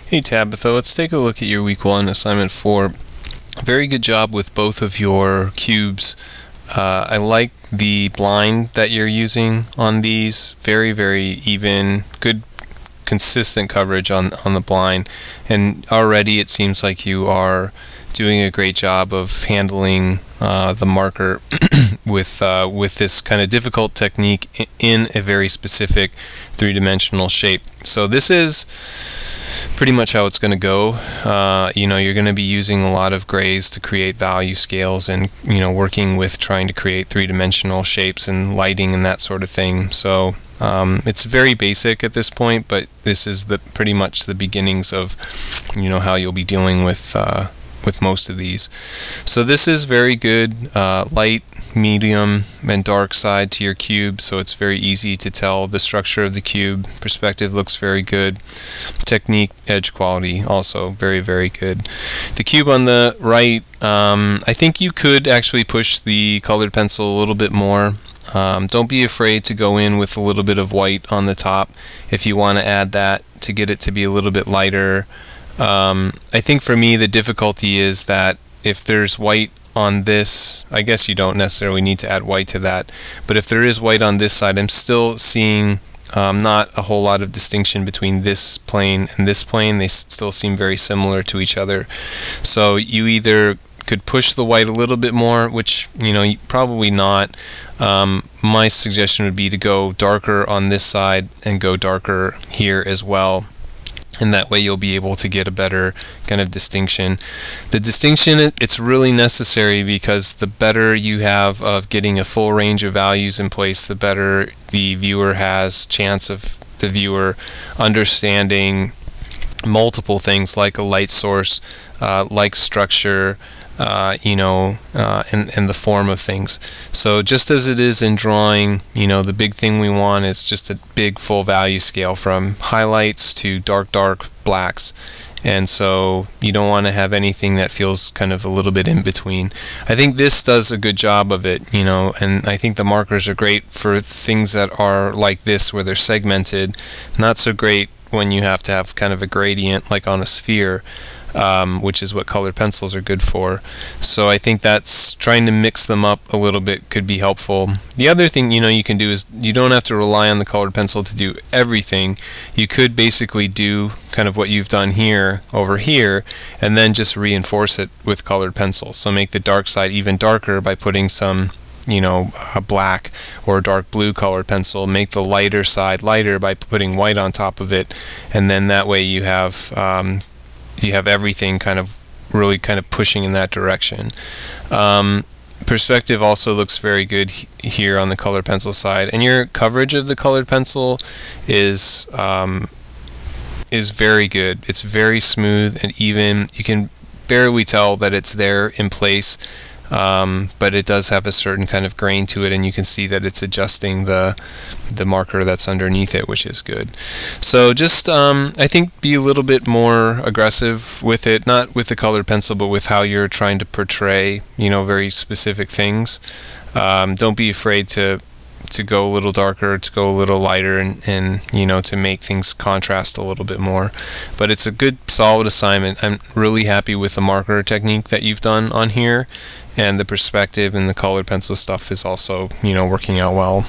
Hey Tabitha, let's take a look at your week 1 assignment 4. Very good job with both of your cubes. I like the blind that you're using on these. Very, very even, good consistent coverage on the blind, and already it seems like you are doing a great job of handling the marker with this kind of difficult technique in a very specific three-dimensional shape. So this is pretty much how it's going to go. You're going to be using a lot of grays to create value scales, and working with trying to create three-dimensional shapes and lighting and that sort of thing. So it's very basic at this point, but this is pretty much the beginnings of how you'll be dealing with most of these. So this is very good light, medium, and dark side to your cube, so it's very easy to tell the structure of the cube. Perspective looks very good. Technique, edge quality also very, very good. The cube on the right, I think you could actually push the colored pencil a little bit more. Don't be afraid to go in with a little bit of white on the top if you want to add that to get it to be a little bit lighter. I think for me the difficulty is that if there's white on this, I guess you don't necessarily need to add white to that, but if there is white on this side, I'm still seeing not a whole lot of distinction between this plane and this plane. They still seem very similar to each other. So you either could push the white a little bit more, which probably not. My suggestion would be to go darker on this side and go darker here as well, and that way you'll be able to get a better kind of distinction. The distinction, it's really necessary, because the better you have of getting a full range of values in place, the better the viewer has chance of the viewer understanding multiple things like a light source, like structure, and the form of things. So just as it is in drawing, the big thing we want is just a big full value scale from highlights to dark blacks. And so you don't want to have anything that feels kind of a little bit in between. I think this does a good job of it, and I think the markers are great for things that are like this where they're segmented. Not so great when you have to have kind of a gradient like on a sphere. Which is what colored pencils are good for. So I think that's trying to mix them up a little bit could be helpful. The other thing you can do is you don't have to rely on the colored pencil to do everything. You could basically do kind of what you've done here over here, and then just reinforce it with colored pencils. So make the dark side even darker by putting some a black or a dark blue colored pencil. Make the lighter side lighter by putting white on top of it, and then that way you have everything kind of really kind of pushing in that direction. Perspective also looks very good here on the colored pencil side, and your coverage of the colored pencil is very good. It's very smooth and even. You can barely tell that it's there in place, but it does have a certain kind of grain to it, and you can see that it's adjusting the marker that's underneath it, which is good. So just I think be a little bit more aggressive with it, not with the colored pencil, but with how you're trying to portray very specific things. Don't be afraid to go a little darker, to go a little lighter, and to make things contrast a little bit more. But it's a good solid assignment. I'm really happy with the marker technique that you've done on here, and the perspective and the colored pencil stuff is also working out well.